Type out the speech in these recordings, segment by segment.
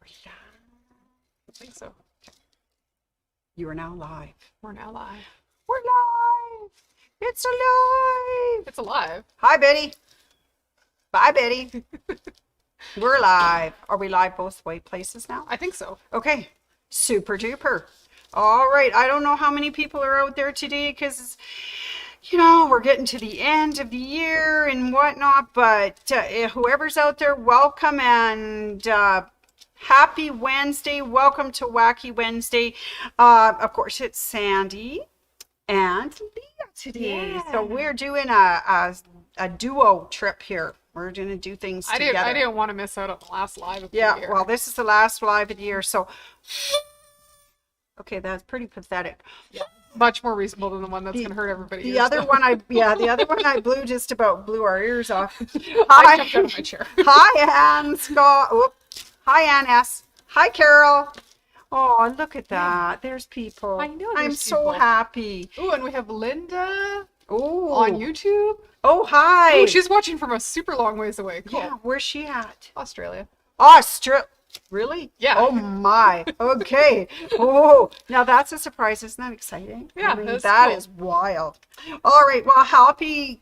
I think so. You are now live. We're now live. We're live. It's alive. It's alive. Hi, Betty. Bye, Betty. We're live. Are we live both places now? I think so. Okay. Super duper. All right. I don't know how many people are out there today because, you know, we're getting to the end of the year and whatnot. But whoever's out there, welcome and happy Wednesday. Welcome to Wacky Wednesday. Of course, it's Sandy and Leah today. Yeah. So we're doing a duo trip here. We're going to do things together. I didn't want to miss out on the last live of the Yeah, year. well, this is the last live of the year. So, okay, that's pretty pathetic. Yeah. Much more reasonable than the one that's going to hurt everybody. The other one I blew our ears off. I jumped out of my chair. Hi, Ann Scott. Oop. Hi, Ann S. Hi, Carol. Oh, look at that. There's people. I know. I'm so happy. Oh, and we have Linda Oh, on YouTube. Oh, hi. Oh, she's watching from a super long ways away. Cool. Yeah, where's she at? Australia. Australia. Really? Yeah. Oh my. Okay. Oh, now that's a surprise. Isn't that exciting? Yeah, I mean, that's that cool. is wild. All right. Well,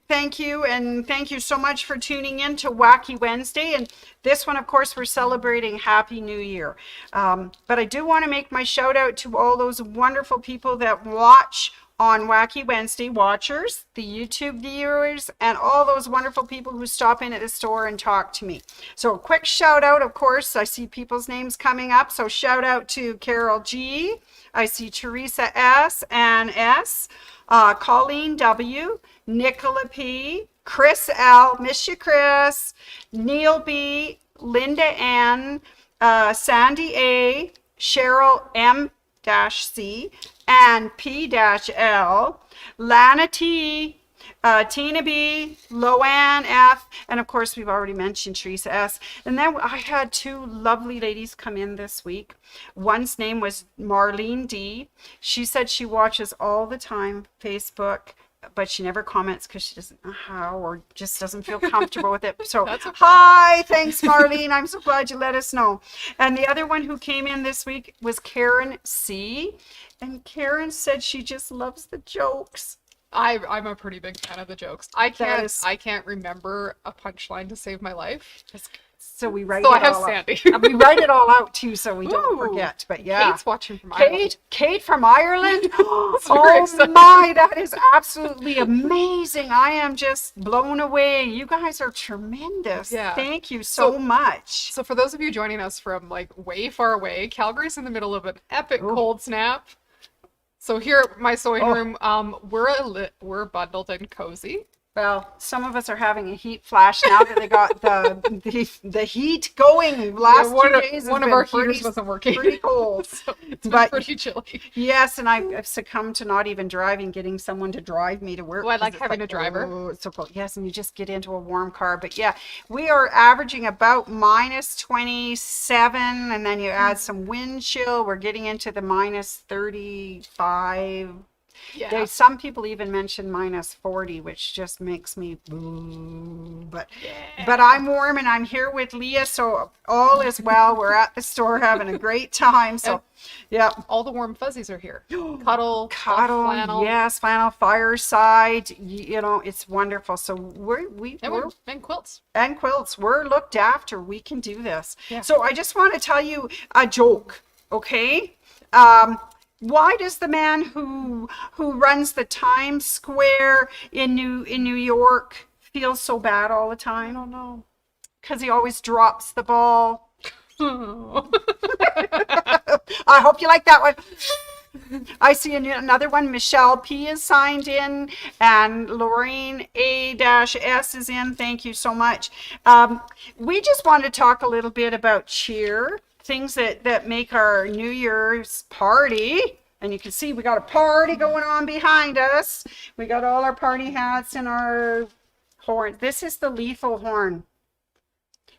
thank you. And thank you so much for tuning in to Wacky Wednesday. And this one, of course, we're celebrating Happy New Year. But I do want to make my shout out to all those wonderful people that watch on Wacky Wednesday, watchers, the YouTube viewers, and all those wonderful people who stop in at the store and talk to me. So a quick shout out, of course, I see people's names coming up. So shout out to Carol G. I see Teresa S. Ann S. Colleen W. Nicola P. Chris L. Miss you, Chris. Neil B. Linda N. Sandy A. Cheryl M-C. and P-L, Lana T, Tina B, Loanne F, and of course we've already mentioned Teresa S. And then I had two lovely ladies come in this week. One's name was Marlene D. She said she watches all the time Facebook, but she never comments because she doesn't know how or just doesn't feel comfortable with it. So, That's okay. Hi, thanks, Marlene. I'm so glad you let us know. And the other one who came in this week was Karen C. And Karen said she just loves the jokes. I'm a pretty big fan of the jokes. I can't remember a punchline to save my life. So we write So it I have all Sandy. out. We write it all out too, so we don't Ooh. forget. But yeah, Kate's watching from Ireland. Kate from Ireland. Very Oh excited. my, that is absolutely amazing. I am just blown away. You guys are tremendous. Yeah. Thank you so much. So for those of you joining us from like way far away, Calgary's in the middle of an epic Ooh. cold snap. So here at my sewing room, we're bundled and cozy. Well, some of us are having a heat flash now that they got the heat going. Last 2 days, one of our heaters wasn't working. Pretty cold. So it's been But- pretty chilly. Yes, and I've succumbed to not even driving, getting someone to drive me to work. Oh, I like 'cause it's having a driver. Oh, it's so cold. Yes, and you just get into a warm car. But yeah, we are averaging about minus 27, and then you add some wind chill. We're getting into the minus 35. Yeah. Some people even mention minus 40, which just makes me boo. But I'm warm and I'm here with Leah, so all is well. We're at the store having a great time. So, yeah. All the warm fuzzies are here. Cuddle, flannel. Yes, flannel, fireside. You know, it's wonderful. So And quilts. and quilts. We're looked after. We can do this. Yeah. So I just want to tell you a joke, okay? Why does the man who runs the Times Square in New York feel so bad all the time? I don't know. Because he always drops the ball. I hope you like that one. I see another one. Michelle P is signed in, and Lorraine A-S is in. Thank you so much. We just want to talk a little bit about cheer. Things that make our New Year's party. And you can see we got a party going on behind us. We got all our party hats and our horn. This is the lethal horn.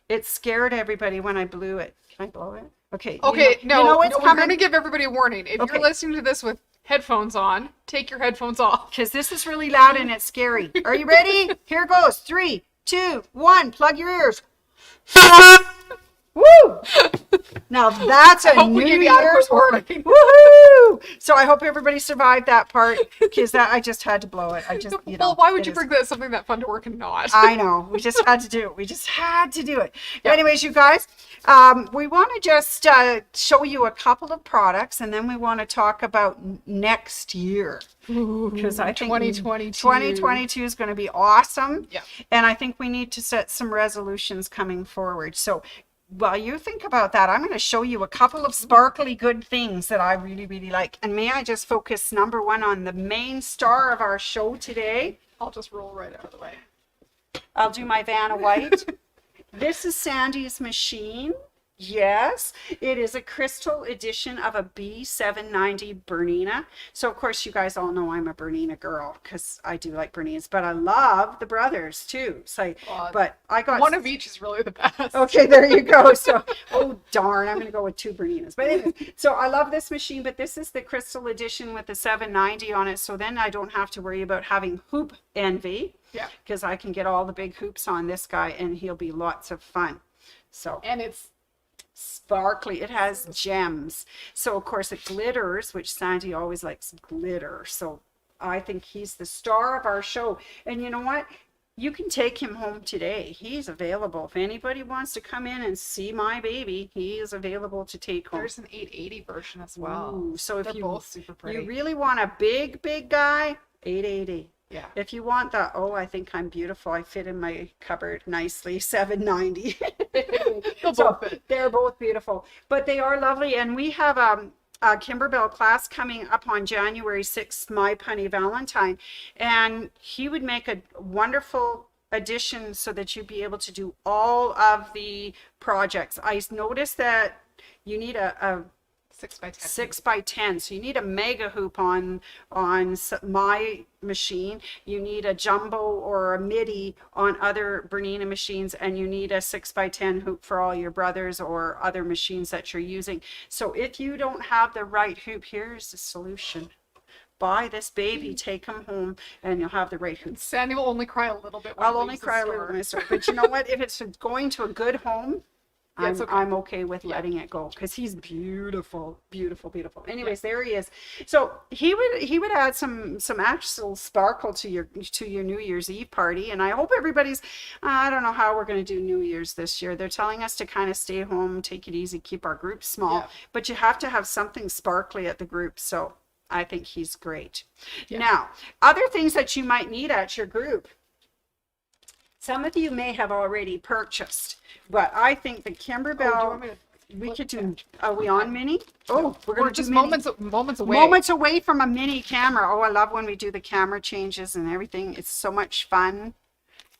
It scared everybody when I blew it. Can I blow it? Okay. Okay, you know what's we're coming? going to give everybody a warning. If Okay. you're listening to this with headphones on, take your headphones off. Because this is really loud and it's scary. Are you ready? Here goes. 3, 2, 1. Plug your ears. Woo! Now that's a hope New we gave you Year's adequate warning. Woohoo! So I hope everybody survived that part because that I just had to blow it. I just, you know. Well, why would you is- bring that something that fun to work and not? I know. We just had to do it. We just had to do it. Yeah. Anyways, you guys, we want to just show you a couple of products, and then we want to talk about next year. Because I think 2022 is going to be awesome. Yeah. And I think we need to set some resolutions coming forward. So while you think about that, I'm going to show you a couple of sparkly good things that I really, really like. And may I just focus number one on the main star of our show today? I'll just roll right out of the way. I'll do my Vanna White. This is Sandy's machine. Yes, it is a crystal edition of a B790 Bernina. So of course you guys all know I'm a Bernina girl because I do like Berninas, but I love the brothers too. So, but I got one of each is really the best. Okay, there you go. So, oh darn, I'm going to go with 2 Berninas. But anyway, so I love this machine, but this is the crystal edition with the 790 on it. So then I don't have to worry about having hoop envy. Yeah. Because I can get all the big hoops on this guy and he'll be lots of fun. So, and it's sparkly. It has gems. So of course it glitters, which Sandy always likes glitter. So I think he's the star of our show. And you know what? You can take him home today. He's available. If anybody wants to come in and see my baby, he is available to take home. There's an 880 version as well. Ooh, so if they're you both super pretty. You really want a big guy, 880. Yeah. If you want that, oh, I think I'm beautiful. I fit in my cupboard nicely, 790. They're both beautiful, but they are lovely. And we have a Kimberbell class coming up on January 6th, my punny Valentine. And he would make a wonderful addition so that you'd be able to do all of the projects. I noticed that you need a 6x10. 6x10. So you need a mega hoop on my machine. You need a jumbo or a midi on other Bernina machines, and you need a 6x10 hoop for all your brothers or other machines that you're using. So if you don't have the right hoop, here's the solution. Buy this baby, take him home, and you'll have the right hoop. Sandy will only cry a little bit. When I'll only cry a little bit, but you know what? If it's going to a good home, I'm okay with letting it go because he's beautiful. Anyways, there he is. So he would add some actual sparkle to your New Year's Eve party. And I hope everybody's, I don't know how we're going to do New Year's this year. They're telling us to kind of stay home, take it easy, keep our group small, but you have to have something sparkly at the group. So I think he's great. Yeah. Now, other things that you might need at your group. Some of you may have already purchased, but I think the Kimberbell, we could do, are we on mini? Oh, we're just moments away. Moments away from a mini camera. Oh, I love when we do the camera changes and everything. It's so much fun.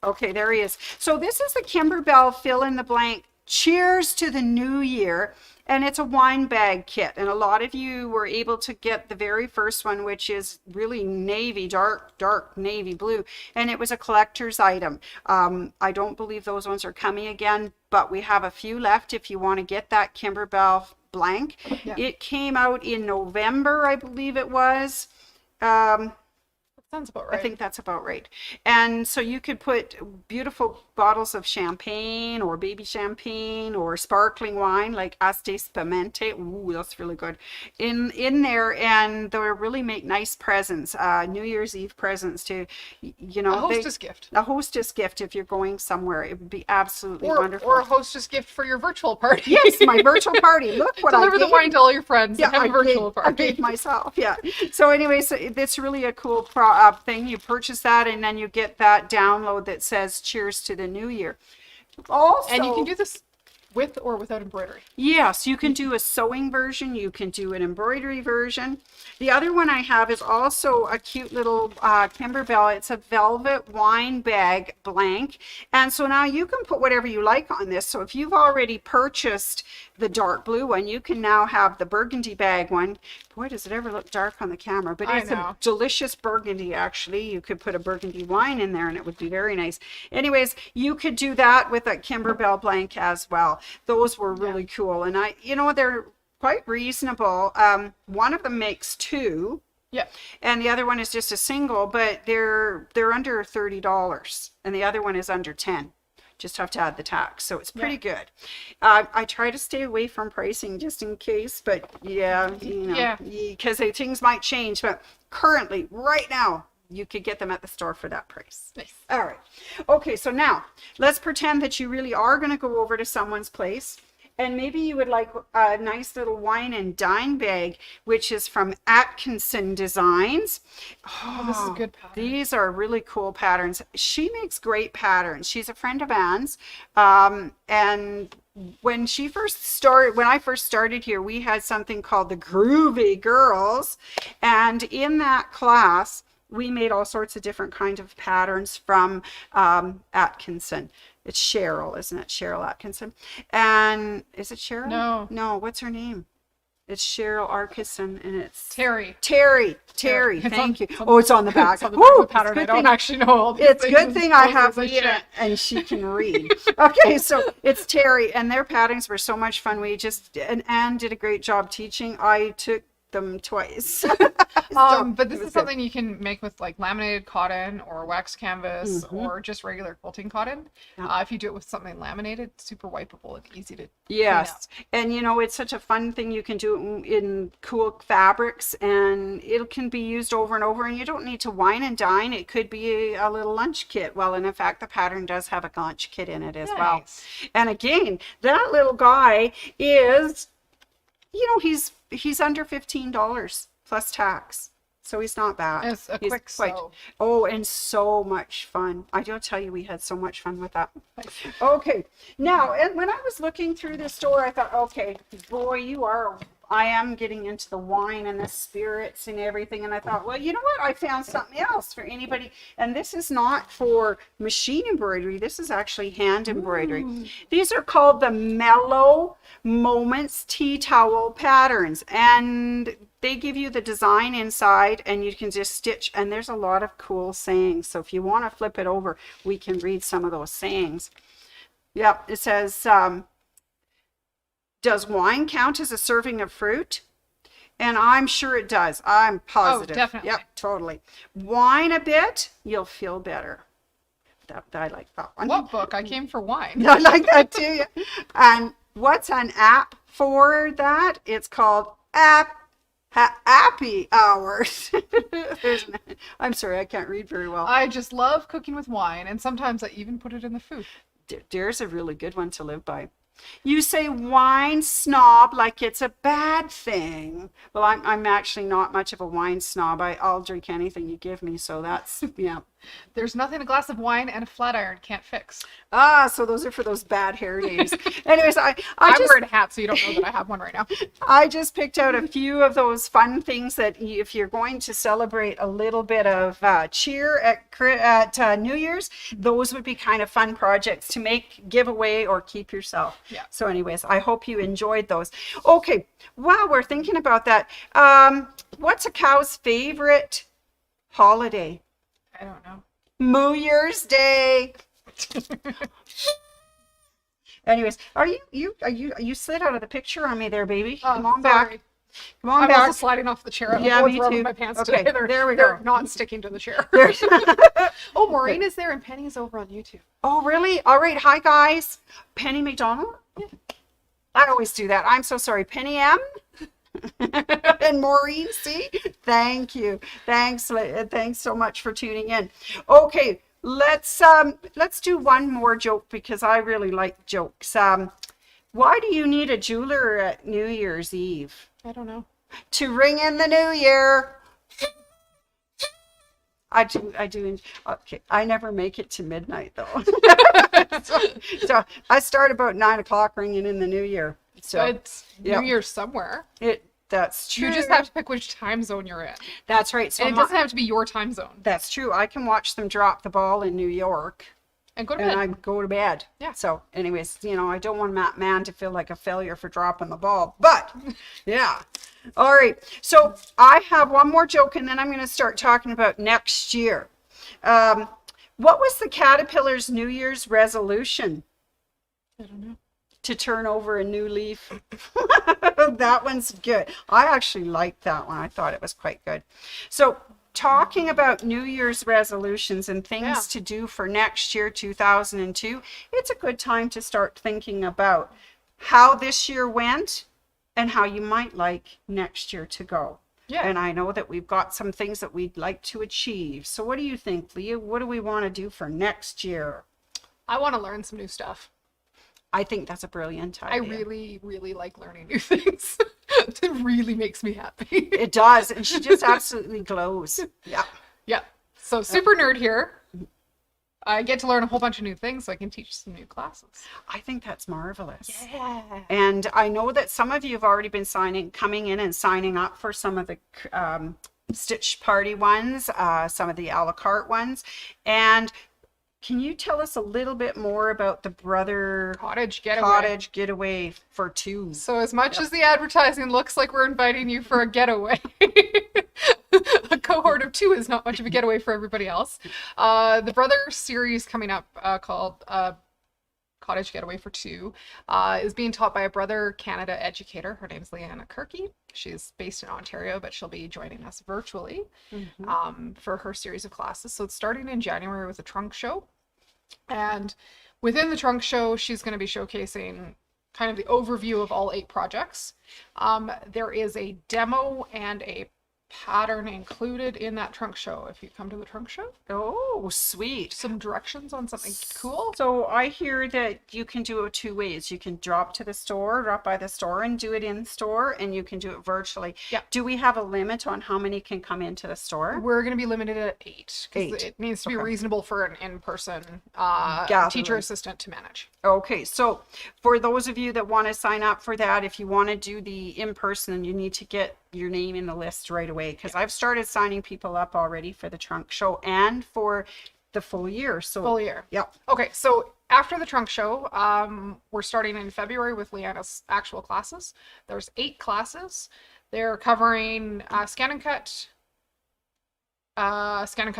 Okay, there he is. So this is the Kimberbell fill in the blank. Cheers to the new year. And it's a wine bag kit. And a lot of you were able to get the very first one, which is really navy, dark navy blue. And it was a collector's item. I don't believe those ones are coming again, but we have a few left if you want to get that Kimberbell blank. Yeah. It came out in November, I believe it was. Sounds about right. I think that's about right. And so you could put beautiful bottles of champagne or baby champagne or sparkling wine like Asti Spumante. Ooh, that's really good. In there, and they'll really make nice presents, New Year's Eve presents to, you know. A hostess gift. A hostess gift if you're going somewhere. It would be absolutely wonderful. Or a hostess gift for your virtual party. Yes, my virtual party. Look what Deliver the wine to all your friends and have a virtual party. I gave myself, yeah. So anyways, it's really a cool thing. You purchase that and then you get that download that says cheers to the new year. Also, and you can do this with or without embroidery. Yes, you can do a sewing version. You can do an embroidery version. The other one I have is also a cute little Kimberbell. It's a velvet wine bag blank. And so now you can put whatever you like on this. So if you've already purchased the dark blue one, you can now have the burgundy bag one. Boy, does it ever look dark on the camera, but it's a delicious burgundy, actually. You could put a burgundy wine in there and it would be very nice. Anyways, you could do that with a Kimberbell blank as well. Those were really cool. And they're quite reasonable. One of them makes 2. Yeah. And the other one is just a single, but they're under $30. And the other one is under 10. Just have to add the tax. So it's pretty good. I try to stay away from pricing just in case, but because things might change. But currently, right now, you could get them at the store for that price. Nice. All right. Okay, so now let's pretend that you really are going to go over to someone's place. And maybe you would like a nice little wine and dine bag, which is from Atkinson Designs. Oh, this is a good pattern. These are really cool patterns. She makes great patterns. She's a friend of Anne's. And when I first started here, we had something called the Groovy Girls. And in that class, we made all sorts of different kinds of patterns from Atkinson. It's Cheryl, isn't it? Cheryl Atkinson. And is it Cheryl? No, what's her name? It's Cheryl Atkinson, and it's Terry. Thank you. It's on the back. It's on the back of the pattern. I don't actually know all these It's a good thing I have Leah, and she can read. Okay, so it's Terry, and their patterns were so much fun. And Anne did a great job teaching. I took them twice. But this is something you can make with like laminated cotton or wax canvas or just regular quilting cotton. If you do it with something laminated, super wipeable and easy to clean up. And it's such a fun thing. You can do in cool fabrics, and it can be used over and over, and you don't need to wine and dine. It could be a little lunch kit. Well, and in fact, the pattern does have a lunch kit in it as well. And again, that little guy is, he's under $15 plus tax. So he's not bad. It's a quick sew. Oh, and so much fun. I do tell you, we had so much fun with that. Okay. Now, and when I was looking through the store, I thought, okay, boy, I am getting into the wine and the spirits and everything. And I thought, well, you know what? I found something else for anybody. And this is not for machine embroidery. This is actually hand embroidery. These are called the Mellow Moments tea towel patterns. And they give you the design inside, and you can just stitch. And there's a lot of cool sayings. So if you want to flip it over, we can read some of those sayings. Yep. It says, does wine count as a serving of fruit? And I'm sure it does. I'm positive. Oh, definitely. Yep, totally. Wine a bit, you'll feel better. I like that one. What book? I came for wine. I like that too. Yeah. And what's an app for that? It's called Appy Hours. I'm sorry, I can't read very well. I just love cooking with wine, and sometimes I even put it in the food. There's a really good one to live by. You say wine snob like it's a bad thing. Well, I'm actually not much of a wine snob. I'll drink anything you give me, so that's, There's nothing a glass of wine and a flat iron can't fix. So those are for those bad hair days. Anyways, I'm wearing a hat, so you don't know that I have one right now. I just picked out a few of those fun things that if you're going to celebrate a little bit of cheer at New Year's, those would be kind of fun projects to make, give away, or keep yourself. Yeah. So anyways, I hope you enjoyed those. Okay, while we're thinking about that, what's a cow's favorite holiday? I don't know. New Year's Day. Anyways, are you slid out of the picture on me there, baby? Come on back. Come on back. I'm also sliding off the chair. Me too. My pants Okay, today. there we go. They're not sticking to the chair. Oh, Maureen is there, and Penny's over on YouTube. Oh, really? All right. Hi, guys. Penny McDonald? Yeah. I always do that. I'm so sorry. Penny M? And Maureen C? Thank you. Thanks so much for tuning in. Okay, let's do one more joke because I really like jokes. Why do you need a jeweler at New Year's Eve? I don't know. To ring in the new year. I do. Okay, I never make it to midnight though. so I start about 9 o'clock ringing in the new year. So it's New Year's somewhere. That's true. You just have to pick which time zone you're in. That's right. So and it doesn't have to be your time zone. That's true. I can watch them drop the ball in New York. And go to bed. And I go to bed. Yeah. So anyways, I don't want Matt Man to feel like a failure for dropping the ball. But, yeah. All right. So I have one more joke, and then I'm going to start talking about next year. What was the caterpillar's New Year's resolution? I don't know. To turn over a new leaf. That one's good. I actually liked that one. I thought it was quite good. So talking about New Year's resolutions and things to do for next year, 2002, it's a good time to start thinking about how this year went and how you might like next year to go. Yeah. And I know that we've got some things that we'd like to achieve. So what do you think, Leah? What do we want to do for next year? I want to learn some new stuff. I think that's a brilliant idea. I really, really like learning new things. It really makes me happy. It does. And she just absolutely glows. Yeah. Yeah. So super nerd here. I get to learn a whole bunch of new things so I can teach some new classes. I think that's marvelous. Yeah. And I know that some of you have already been coming in and signing up for some of the Stitch Party ones, some of the a la carte ones. And can you tell us a little bit more about the Brother Cottage Getaway for 2? So as much as the advertising looks like we're inviting you for a getaway, a cohort of 2 is not much of a getaway for everybody else. The Brother series coming up called Cottage Getaway for 2 is being taught by a Brother Canada educator. Her name's Leanna Kirky. She's based in Ontario, but she'll be joining us virtually for her series of classes. So it's starting in January with a trunk show. And within the trunk show, she's going to be showcasing kind of the overview of all 8 projects. There is a demo and a pattern included in that trunk show if you come to the trunk show. Oh, sweet. Some directions on something cool. So I hear that you can do it 2 ways. You can drop by the store and do it in store, and you can do it virtually. Yeah. Do we have a limit on how many can come into the store? We're going to be limited at 8 because it needs to be reasonable for an in-person teacher assistant to manage. Okay, so for those of you that want to sign up for that, if you want to do the in-person, you need to get your name in the list right away, because I've started signing people up already for the trunk show and for the full year. So full year. Yep. Okay, so after the trunk show, we're starting in February with Leanna's actual classes. There's 8 classes. They're covering scan and cut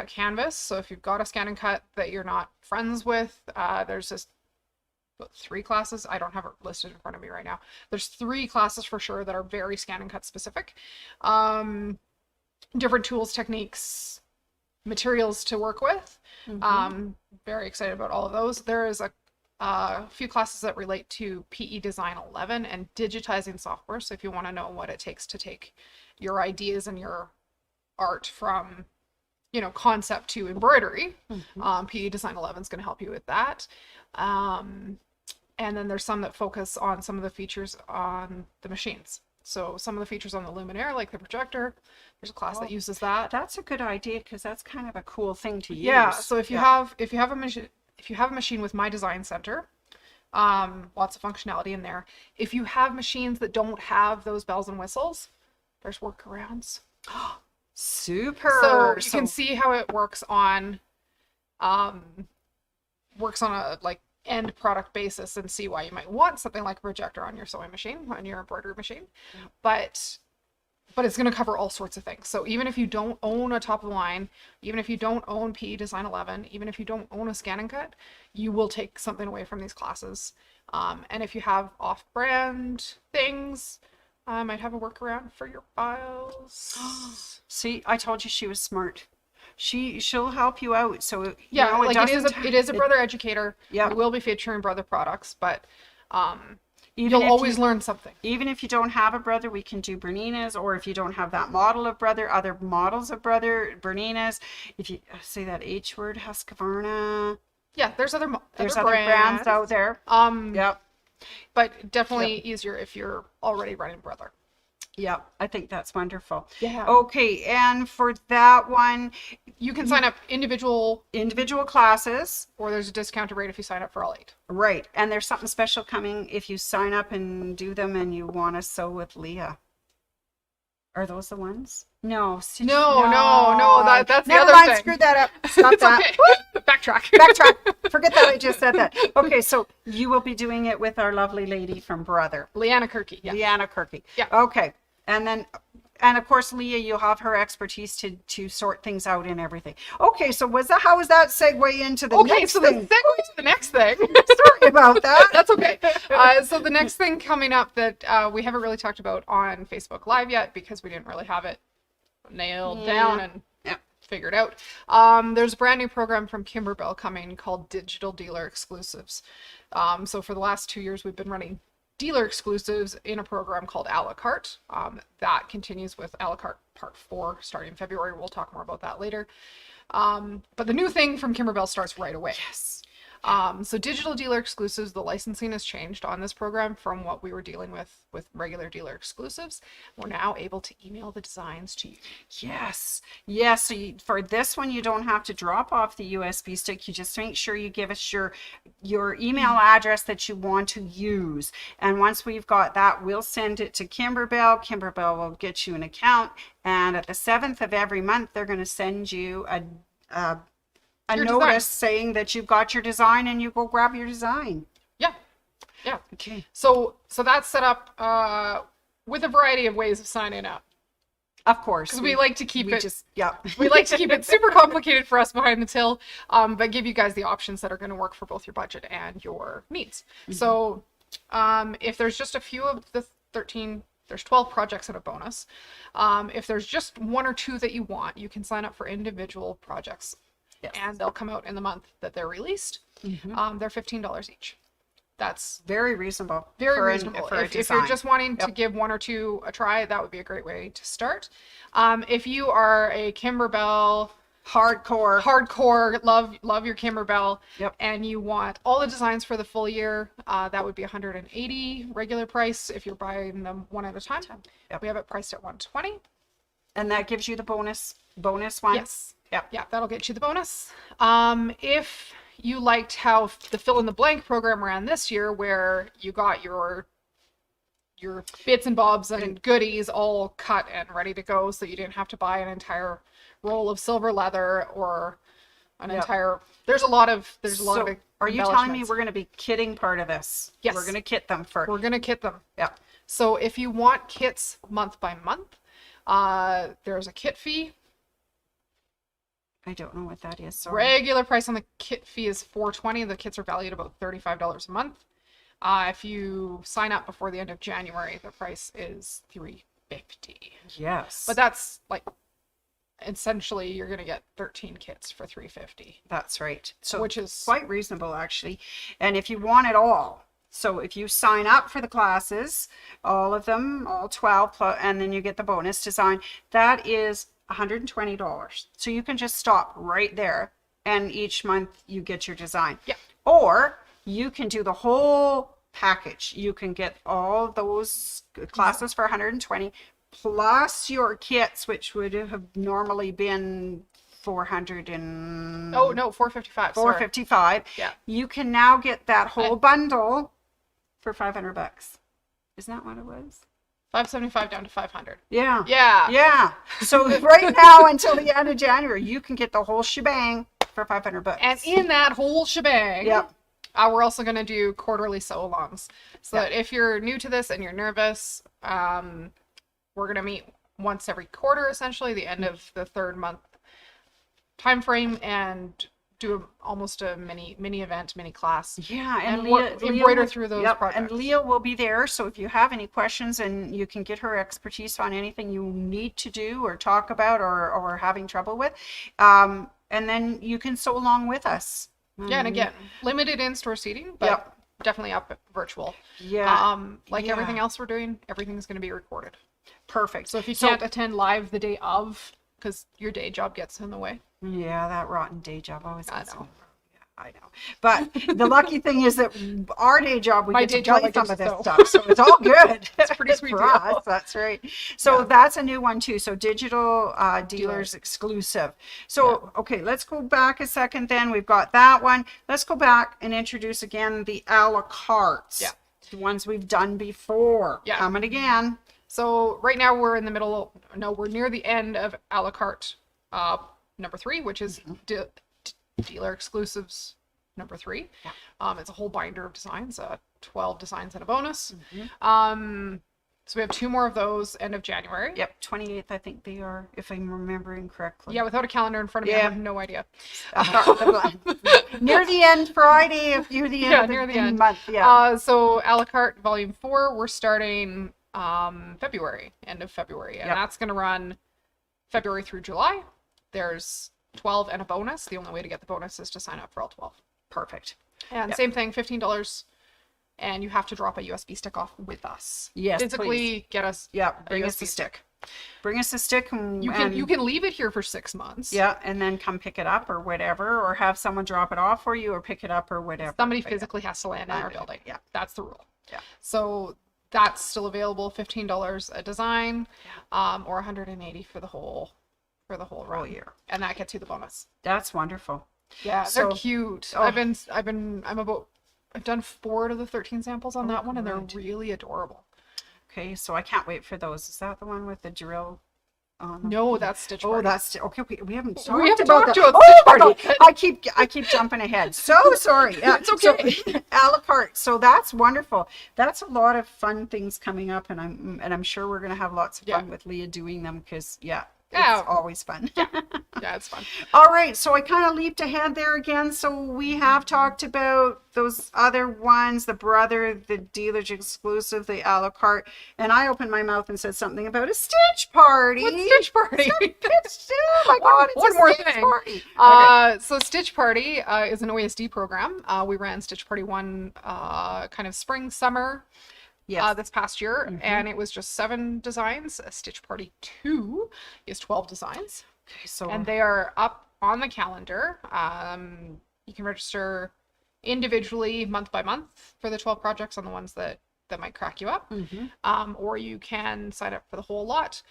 canvas. So if you've got a scan and cut that you're not friends with, there's just 3 classes. I don't have it listed in front of me right now. There's 3 classes for sure that are very scan and cut specific. Different tools, techniques, materials to work with. Very excited about all of those. There is a few classes that relate to PE Design 11 and digitizing software. So if you want to know what it takes to take your ideas and your art from concept to embroidery, PE Design 11 is going to help you with that. And then there's some that focus on some of the features on the machines. So some of the features on the luminaire, like the projector, there's a class that uses that. That's a good idea, because that's kind of a cool thing to use. Yeah. So if you have a machine with My Design Center, lots of functionality in there. If you have machines that don't have those bells and whistles, there's workarounds. Super. So you can see how it works on a end product basis and see why you might want something like a projector on your sewing machine, on your embroidery machine. But it's going to cover all sorts of things. So even if you don't own a top of the line, even if you don't own PE Design 11, even if you don't own a scan and cut, you will take something away from these classes. And if you have off-brand things, I might have a workaround for your files. See, I told you she was smart. She'll help you out. So yeah, it is a Brother educator. Yeah, we will be featuring Brother products, but you'll always learn something. Even if you don't have a Brother, we can do Bernina's, or if you don't have that model of Brother, other models of Brother, Bernina's. If you say that H word, Husqvarna. Yeah, there's other brands out there. Yep. But definitely easier if you're already running Brother. Yeah, I think that's wonderful. Yeah. Okay, and for that one, you can sign up individual classes, or there's a discounted rate if you sign up for all 8. Right, and there's something special coming if you sign up and do them and you want to sew with Leah. Are those the ones? No. That's the other mind, thing. Screw that up. Stop that. Okay. Backtrack. Forget that I just said that. Okay, so you will be doing it with our lovely lady from Brother. Leanna Kirky. Yeah. Leanna Kirky. Yeah. Okay. And of course, Leah, you'll have her expertise to sort things out and everything. Okay, so how was that segue into the next thing? The segue to the next thing. Sorry about that. That's okay. So the next thing coming up that we haven't really talked about on Facebook Live yet, because we didn't really have it nailed down and figure it out. There's a brand new program from Kimberbell coming called Digital Dealer Exclusives. So for the last 2 years, we've been running dealer exclusives in a program called a la carte. That continues with a la carte part 4 starting in February. We'll talk more about that later. But the new thing from Kimberbell starts right away. Yes. So digital dealer exclusives, the licensing has changed on this program from what we were dealing with regular dealer exclusives. We're now able to email the designs to you. Yes. Yes. So for this one, you don't have to drop off the USB stick. You just make sure you give us your email address that you want to use. And once we've got that, we'll send it to Kimberbell. Kimberbell will get you an account. And at the 7th of every month, they're going to send you a Your notice design. saying that you've got your design, and you go grab your design. Yeah. Yeah. Okay. So that's set up with a variety of ways of signing up. Of course. Because we like to keep it yeah. we like to keep it super complicated for us behind the till, but give you guys the options that are going to work for both your budget and your needs. So if there's just a few of the 13, there's 12 projects and a bonus. If there's just 1 or 2 that you want, you can sign up for individual projects. Yes. And they'll come out in the month that they're released. They're $15 each. That's Very reasonable. very for reasonable. For a If you're design. just wanting to give 1 or 2 a try, that would be a great way to start. If you are a Kimberbell hardcore, love your Kimberbell, Yep. and you want all the designs for the full year, that would be $180 regular price if you're buying them one at a time. Yep. We have it priced at $120. And that gives you the bonus one? Yes. Yep. Yeah, that'll get you the bonus. If you liked how the fill in the blank program ran this year, where you got your bits and bobs and goodies all cut and ready to go, so you didn't have to buy an entire roll of silver leather or an entire. There's a lot of. Are you telling me we're going to be kitting part of this? Yes. We're going to kit them for. We're gonna kit them. Yeah. So if you want kits month by month, there's a kit fee. I don't know what that is. Sorry. Regular price on the kit fee is $420. The kits are valued about $35 a month. If you sign up before the end of January, the price is $350. Yes. But that's like, essentially, you're gonna get 13 kits for $350. That's right. So Which is quite reasonable, actually. And if you want it all, so if you sign up for the classes, all of them, all 12, and then you get the bonus design, that is $120. So you can just stop right there, and each month you get your design. Yeah. Or you can do the whole package. You can get all those classes for $120 plus your kits, which would have normally been $455. Oh no, $455. $455. Yeah. You can now get that whole bundle for $500. Isn't that what it was? $575 down to $500. Yeah. Yeah. Yeah. So right now until the end of January, you can get the whole shebang for $500. And in that whole shebang, Yep. we're also going to do quarterly sew-alongs. So that if you're new to this and you're nervous, we're going to meet once every quarter, essentially, the end of the 3rd month time frame, and do almost a mini event, mini class. Yeah, and embroider through those projects. And Leah will be there, so if you have any questions, and you can get her expertise on anything you need to do or talk about or having trouble with, and then you can sew along with us. Yeah, and again, limited in-store seating, but definitely up virtual. Yeah. Like everything else we're doing, everything's going to be recorded. Perfect. So if you can't attend live the day of, because your day job gets in the way. Yeah, that rotten day job always I gets know. I know. But the lucky thing is that our day job, we My get day to job, play I get some of to this sew. stuff. So it's all good. It's a pretty sweet for deal. us. That's right. So that's a new one too. So digital dealers exclusive. So, okay, let's go back a second then. We've got that one. Let's go back and introduce again the a la cartes. Yeah. The ones we've done before. Yeah. Coming again. So right now we're in the middle, we're near the end of a la carte number 3, which is dealer exclusives number 3. Yeah. It's a whole binder of designs, 12 designs and a bonus. So we have 2 more of those end of January. Yep, 28th, I think they are, if I'm remembering correctly. Yeah, without a calendar in front of me, I have no idea. Near the end Friday, near the end of near the the end. month. Yeah. So a la carte volume 4, we're starting February, end of February, and that's going to run February through July. there's 12 and a bonus. The only way to get the bonus is to sign up for all 12. Perfect. And Yep. same thing, $15, and you have to drop a USB stick off with us. Yes, physically please. get us. Yeah, a bring us USB the stick. Bring us the stick, and You can leave it here for 6 months. yeah, and then come pick it up or whatever, or have someone drop it off for you or pick it up or whatever. Somebody But physically has to land in our building. Yeah. That's the rule. Yeah. So that's still available, $15 a design, or $180 for the whole run year. and that gets you the bonus. That's wonderful. Yeah, So- they're cute. oh. I've done 4 to the 13 samples on that one, and they're good. really adorable. Okay, so I can't wait for those. Is that the one with the drill on them? No, that's Stitch Oh, Party. that's okay. We haven't talked We haven't about talked that. about Oh Stitch my Party. God. I keep jumping ahead. So sorry. Yeah, It's okay. So, a la carte. So that's wonderful. That's a lot of fun things coming up, and I'm sure we're gonna have lots of fun with Leah doing them because it's always fun. Yeah, it's fun. All right, so I kind of leaped ahead there again. So we have talked about those other ones, the brother, the dealer's exclusive, the a la carte, and I opened my mouth and said something about a Stitch Party. What's Stitch Party? Oh my God, it's One a more Stitch thing. Party. Okay. So Stitch Party is an OSD program. We ran Stitch Party 1 kind of spring, summer Yes. this past year, and it was just 7 designs. Stitch Party 2 is 12 designs. Okay, so And they are up on the calendar. You can register individually month by month for the 12 projects on the ones that might crack you up. Or you can sign up for the whole lot.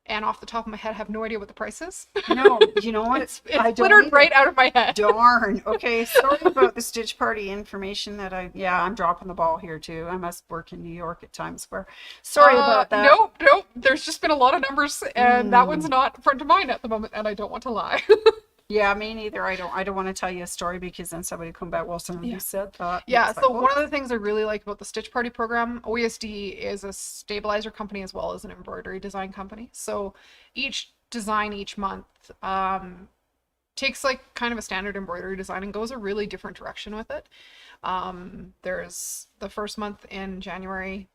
And off the top of my head, I have no idea what the price is. no, you know what? It's I don't flittered either. right out of my head. Darn. Okay, sorry about the Stitch Party information that I'm dropping the ball here too. I must work in New York at Times Square. Sorry about that. Nope. There's just been a lot of numbers, and that one's not front of mind at the moment, and I don't want to lie. Yeah, me neither. I don't want to tell you a story because then somebody come back, well, some of you said that. Yeah, It's so like, one of the things I really like about the Stitch Party program, OESD is a stabilizer company as well as an embroidery design company. So each design each month takes like kind of a standard embroidery design and goes a really different direction with it. There's the first month in January.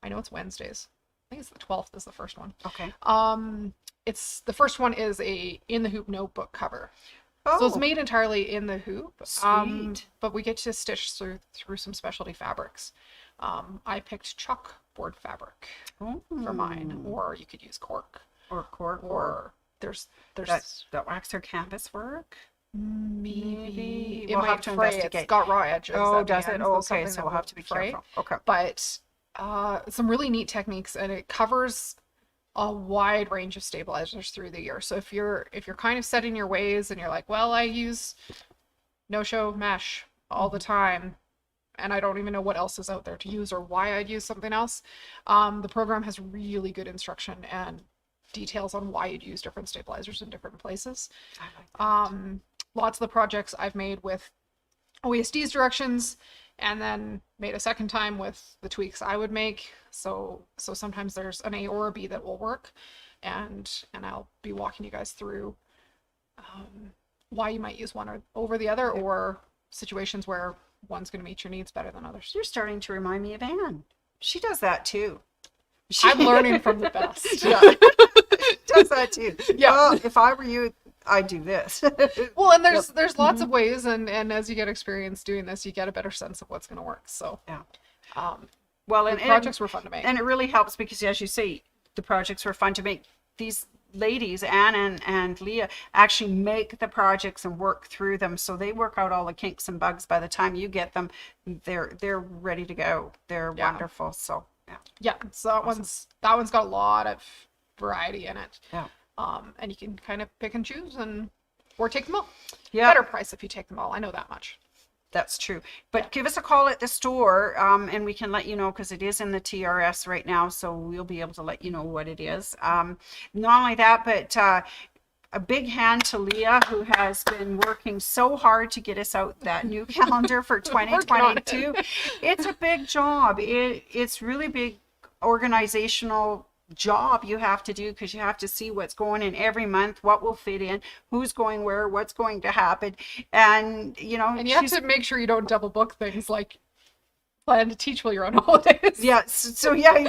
I know it's Wednesdays. I think it's the 12th is the first one. Okay. It's the first one is a In the Hoop notebook cover. Oh, So it's made entirely in the hoop. Sweet. But we get to stitch through some specialty fabrics. I picked chalkboard fabric for mine, or you could use cork, or cork, or there's that wax or canvas work. maybe We'll it have might to fray. investigate. It's got raw edges. Oh, at the does it? end, Oh, okay, something so that we'll have won't to be fray. careful. Okay. But some really neat techniques, and it covers a wide range of stabilizers through the year. So if you're kind of set in your ways and you're like, well, I use no-show mesh all the time and I don't even know what else is out there to use or why I'd use something else, the program has really good instruction and details on why you'd use different stabilizers in different places. I like that. Lots of the projects I've made with OESD's directions and then made a second time with the tweaks I would make. So sometimes there's an A or a B that will work, and I'll be walking you guys through why you might use one over the other, or situations where one's going to meet your needs better than others. You're starting to remind me of Anne. She does that too. I'm learning from the best. Yeah. Does that too. Yeah. Well, if I were you, I'd do this. Well, and there's lots of ways, and as you get experience doing this, you get a better sense of what's going to work. So Yeah. Well, Well, the projects were fun to make. and it really helps because, as you say, the projects were fun to make. These ladies, Anne and Leah, actually make the projects and work through them, so they work out all the kinks and bugs. By the time you get them, they're ready to go. They're wonderful. So Yeah, so that one's got a lot of variety in it. Yeah. And you can kind of pick and choose or take them all. Yeah. Better price if you take them all. I know that much. That's true. But give us a call at the store, and we can let you know, because it is in the TRS right now, so we'll be able to let you know what it is. Not only that, but a big hand to Leah, who has been working so hard to get us out that new calendar for 2022. It's a big job. It's really big organizational job you have to do, because you have to see what's going in every month, what will fit in, who's going where, what's going to happen, and And you have to make sure you don't double book things. Like, plan to teach while you're on holidays. Yeah. So yeah,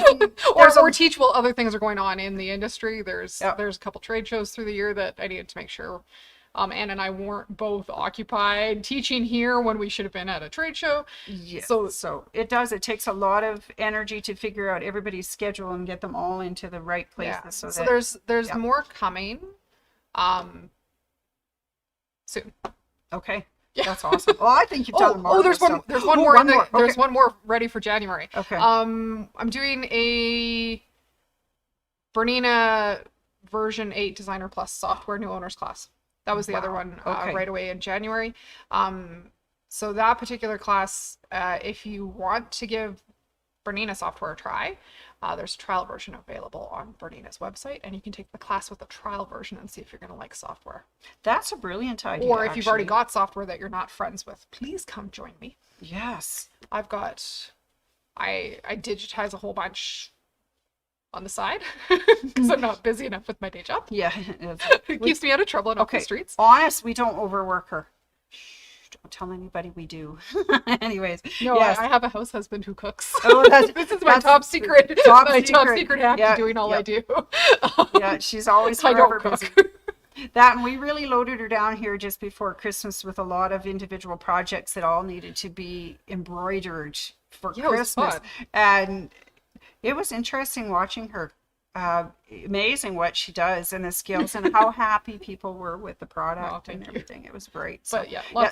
or teach while other things are going on in the industry. There's a couple trade shows through the year that I needed to make sure Anne and I weren't both occupied teaching here when we should have been at a trade show. Yeah. So it takes a lot of energy to figure out everybody's schedule and get them all into the right places. Yeah. So there's more coming soon. Okay. Yeah. That's awesome. Well, I think you've done there's one more there's one more ready for January. Okay. I'm doing a Bernina version 8 Designer Plus software new owners class. That was the other one right away in January. So that particular class, if you want to give Bernina software a try, there's a trial version available on Bernina's website, and you can take the class with the trial version and see if you're going to like software. That's a brilliant idea. Or if you've already got software that you're not friends with, please come join me. Yes. I digitize a whole bunch on the side because I'm not busy enough with my day job. Yeah. It keeps me out of trouble and off the streets. Honest, we don't overwork her. Don't tell anybody we do. Anyways. No, yes. I have a house husband who cooks. Oh, this is my top secret. Top secret hack to doing all I do. Yeah, she's always forever busy. That, and we really loaded her down here just before Christmas with a lot of individual projects that all needed to be embroidered for Christmas. And it was interesting watching her. Amazing what she does and the skills and how happy people were with the product and everything. It was great. So,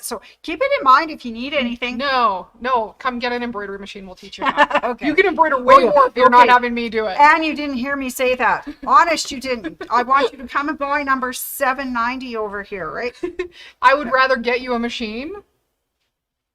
so keep it in mind if you need anything. No, come get an embroidery machine. We'll teach you how. Okay. You can embroider way more if you're not having me do it. And you didn't hear me say that. Honest, you didn't. I want you to come and buy number 790 over here, right? I would rather get you a machine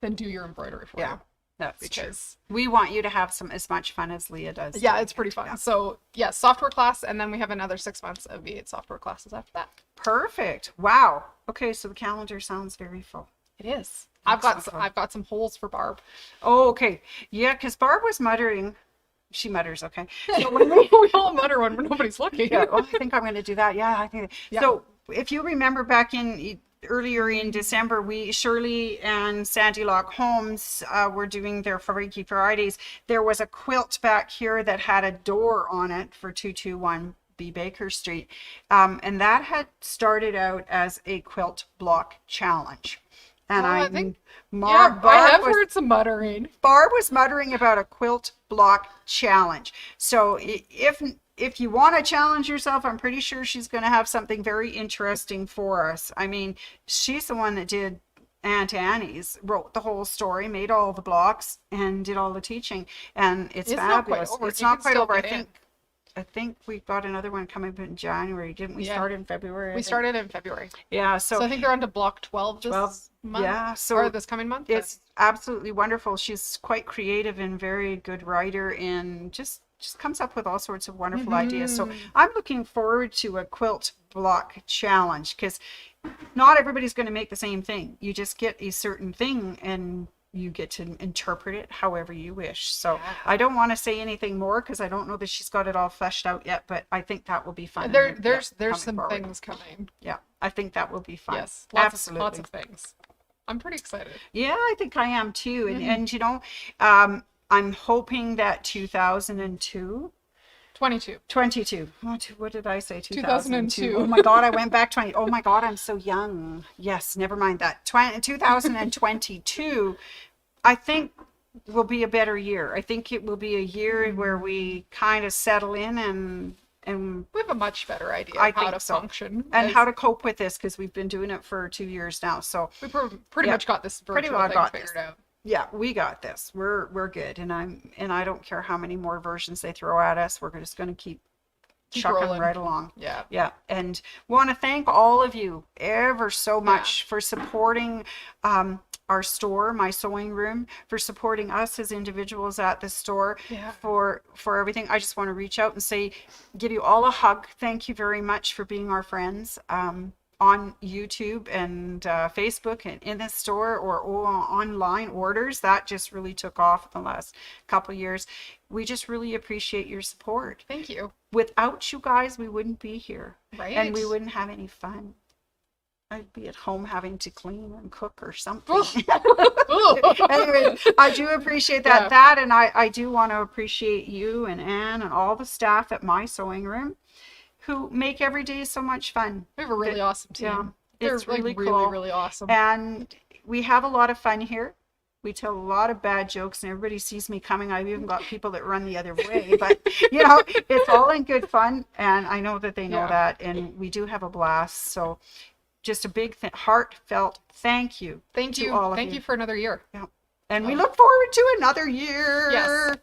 than do your embroidery for you. That's because we want you to have as much fun as Leah does. Yeah, it's pretty fun. Yeah. So software class, and then we have another 6 months of V8 software classes after that. Perfect. Wow. Okay, so the calendar sounds very full. It is. I've got some holes for Barb. Oh, okay. Yeah, because Barb was muttering. She mutters, okay. So we all mutter when nobody's looking. Yeah. Oh, I think I'm going to do that. Yeah, I think. Yeah. So if you remember back earlier in December, Shirley and Sandy Lock Homes were doing their Freaky Fridays. There was a quilt back here that had a door on it for 221 B Baker Street. And that had started out as a quilt block challenge. And I think I have heard some muttering. Barb was muttering about a quilt block challenge. So if you want to challenge yourself, I'm pretty sure she's going to have something very interesting for us. I mean, she's the one that did Aunt Annie's, wrote the whole story, made all the blocks, and did all the teaching. And it's fabulous. It's not quite over. I think we got another one coming up in January. Didn't we start in February? We started in February. Yeah. So I think they're on to block 12 this month. Yeah. Or this coming month. It's absolutely wonderful. She's quite creative and very good writer, and just comes up with all sorts of wonderful ideas. So I'm looking forward to a quilt block challenge, because not everybody's going to make the same thing. You just get a certain thing and you get to interpret it however you wish. So I don't want to say anything more because I don't know that she's got it all fleshed out yet, but I think that will be fun. There's some things coming. Yeah, I think that will be fun. Yes, lots of things. I'm pretty excited. Yeah, I think I am too. And you know, I'm hoping that 2022. What did I say? 2002. Oh my God, I went back 20. Oh my God, I'm so young. Yes, never mind that. 2022, I think will be a better year. I think it will be a year where we kind of settle in and we have a much better idea of how to function and how to cope with this, because we've been doing it for 2 years now. So we pretty much got this virtual thing figured out. Yeah, we got this. We're good, and I don't care how many more versions they throw at us. We're just going to keep chucking rolling right along. Yeah. And want to thank all of you ever so much for supporting our store, My Sewing Room, for supporting us as individuals at the store, for everything. I just want to reach out and give you all a hug. Thank you very much for being our friends. On YouTube and Facebook and in the store or online orders. That just really took off in the last couple of years. We just really appreciate your support. Thank you. Without you guys, we wouldn't be here. Right. And we wouldn't have any fun. I'd be at home having to clean and cook or something. Ooh. Anyway, I do appreciate that. Yeah. That, and I do want to appreciate you and Anne and all the staff at my sewing room who make every day so much fun. We have a really awesome team. Yeah, They're it's like really really, cool. really awesome. And we have a lot of fun here. We tell a lot of bad jokes and everybody sees me coming. I've even got people that run the other way, but you know, it's all in good fun. And I know that they know that, and we do have a blast. So just a big heartfelt thank you. Thank to you. all of Thank you for another year. Yeah. And we look forward to another year. Yes.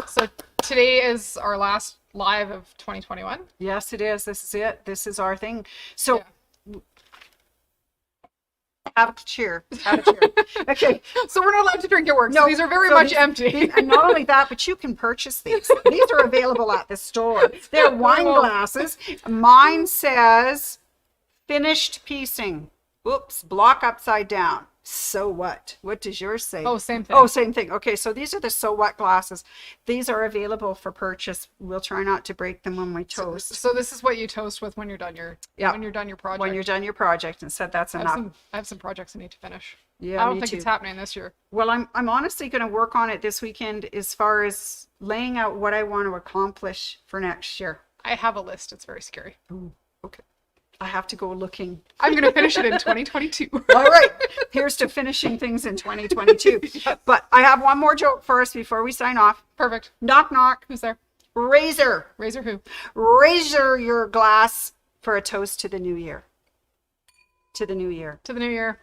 So today is our last live of 2021. Yes, it is. This is it. This is our thing. So have a cheer. Have a cheer. Okay. So we're not allowed to drink at work. No, So these are very so much these- empty. And not only that, but you can purchase these. These are available at the store. They're wine Well- glasses. Mine says finished piecing. Oops, block upside down. So what? What does yours say? Oh, same thing. Oh, same thing. Okay, so these are the so what glasses. These are available for purchase. We'll try not to break them when we toast. So this is what you toast with when you're done your when you're done your project. When you're done your project and said that's enough. I have some projects I need to finish. Yeah, I don't me think too. it's happening this year. Well, I'm honestly going to work on it this weekend as far as laying out what I want to accomplish for next year. I have a list. It's very scary. Okay. I have to go looking. I'm going to finish it in 2022. All right. Here's to finishing things in 2022. Yes. But I have one more joke for us before we sign off. Perfect. Knock, knock. Who's there? Razor. Razor who? Razor your glass for a toast to the new year. To the new year. To the new year.